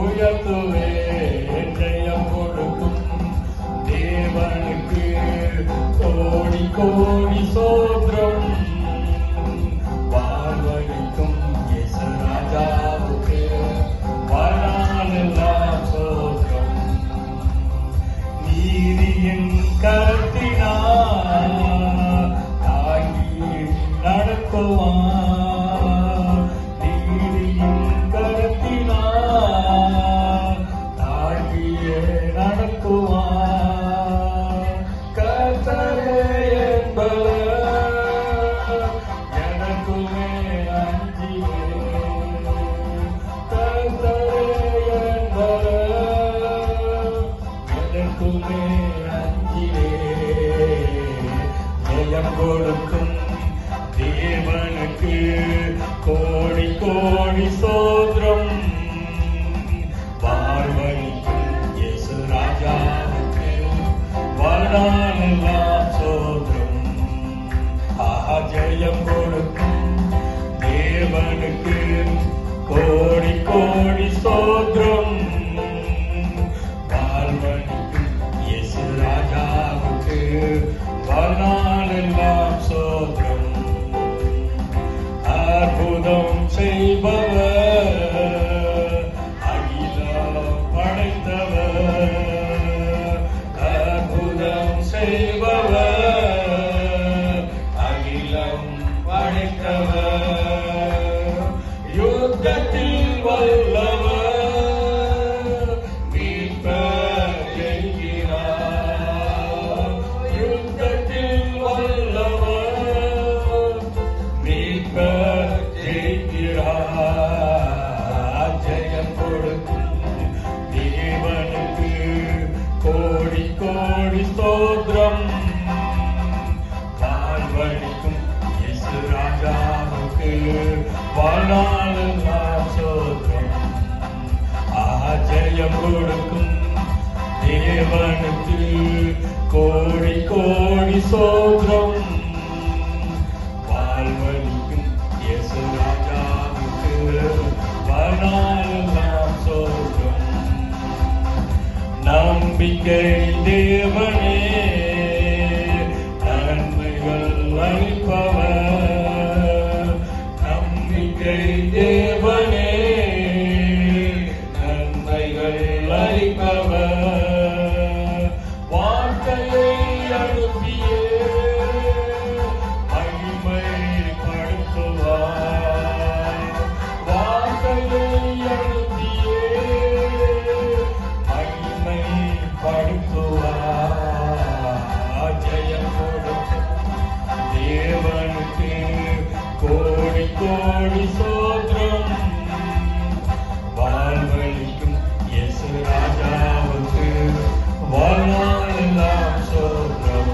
உயர்த்துவே ஜெயம் கொடுக்கும் தேவனுக்கு கோடி கோடி சோத்திரம். வாழ்வழிக்கும் இயேசு ராஜாவுக்கு வாழ்நாளெல்லாம் சோத்திரம். நீதியின் கரத்தினால் தாங்கி நடத்துவார். நீதியின் கரத்தினால் தாங்கியே நடத்துவார். கர்த்தரே என்பவர் எனக்குமே அஞ்சினேன். கர்த்தரே என்பவர் எனக்குமே அஞ்சினேன். ஜெயம் கொடுக்கும் தேவனுக்கு கோடி கோடி சோத்திரம். வாழ்வழிக்கும் இயேசு ராஜாவுக்கு வாழ்நாளெல்லாம் சோத்திரம். ஜெயம் கொடுக்கும் தேவனுக்கு கோடி கோடி சோத்திரம். வாழ்வழிக்கும் இயேசு ராஜாவுக்கு வாழ்நாளெல்லாம் சோத்திரம். அற்புதம் செய்பவர், அகிலம் படைத்தவர். அற்புதம் செய்பவர், அகிலம் படைத்தவர். யுத்தத்தில் வல்லவர், மீட்பர் என்கிறார். யுத்தத்தில் வல்லவர், மீட்பர் ஜெயிக்கிறார். ஜெயம் கொடுக்கும் தேவனுக்கு கோடி கோடி ஸ்தோத்திரம். வாழ்வழிக்கும் இயேசு ராஜாவுக்கு வாழ்நாளெல்லாம் சோத்திரம். ஜெயம் கொடுக்கும் தேவனுக்கு கோடி கோடி சோத்திரம். வாழ்வழிக்கும் இயேசு ராஜாவுக்கு வாழ்நாளெல்லாம் சோத்திரம். நம்பிக்கை தேவனே, நன்மைகள் அளிப்பவர். நம்பிக்கை தேவனே, நன்மைகள் அளிப்பவர். வார்த்தையை அனுப்பியே மகிமைப்படுத்துவார். வார்த்தையை அனுப்பியே மகிமைப்படுத்துவார். ஜெயம் கொடுக்கும் தேவனுக்கு கோடி கோடி சோத்திரம். வாழ்வழிக்கும் இயேசு ராஜாவுக்கு வாழ்நாளெல்லாம் சோத்திரம்.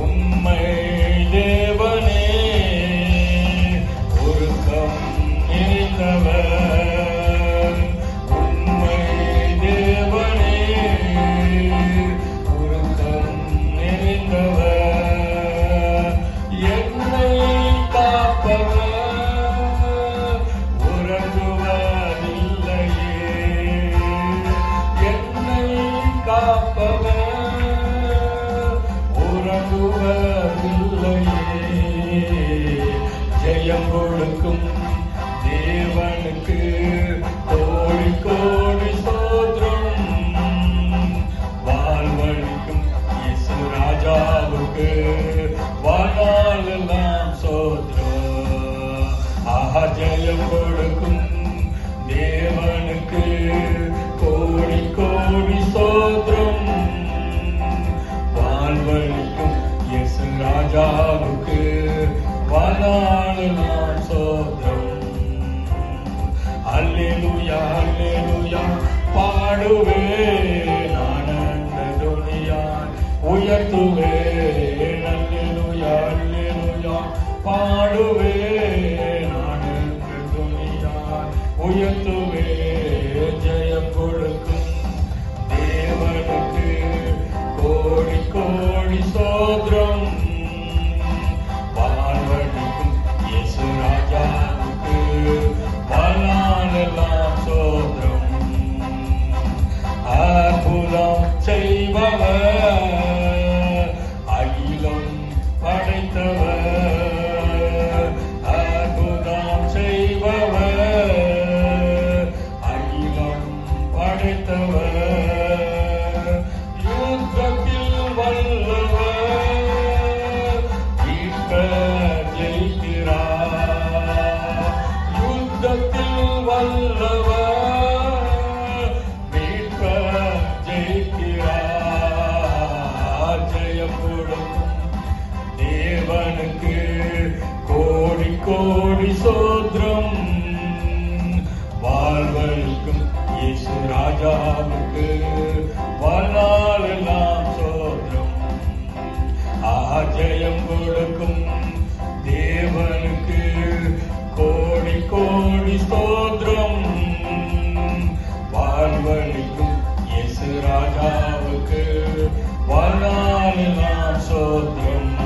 உம்மை தேவனே உருக்கம் நிறைந்தவர். உம்மை தேவனே உருக்கம் நிறைந்தவர். என்னை காப்பவர் உறங்குவதில்லையே. என்னை காப்பவர் உறங்குவதில்லையே. ஜெயம் கொடுக்கும் தேவனுக்கு கோடி கோடி ஸ்தோத்திரம். வாழ்வழிக்கும் இயேசு ராஜாவுக்கு வாழ்நாளெல்லாம் சோத்திரம். ஜெயம் கொடுக்கும் தேவனுக்கு கோடி கோடி ஸ்தோத்திரம். வாழ்வழிக்கும் இயேசு ராஜாவுக்கு வாழ்நாளெல்லாம் சோத்திரம். அல்லேலூயா அல்லேலூயா பாடுவேன் ஆனந்த துணியாய் உயர்த்துவேன். அல்லேலூயா அல்லேலூயா பாடுவேன் ஆனந்த துணியாய் உயர்த்துவேன். ஜெயம் கொடுக்கும் தேவனுக்கு கோடி கோடி சோத்திரம். வாழ்வழிக்கும் இயேசு ராஜாவுக்கு வாழ்வழிக்கும் இயேசு ராஜாவுக்கு வாழ்நாளெல்லாம் சோத்திரம். ஜெயம் கொடுக்கும் தேவனுக்கு கோடி கோடி ஸ்தோத்திரம். வாழ்வழிக்கும் இயேசு ராஜாவுக்கு வாழ்நாளெல்லாம் சோத்திரம்.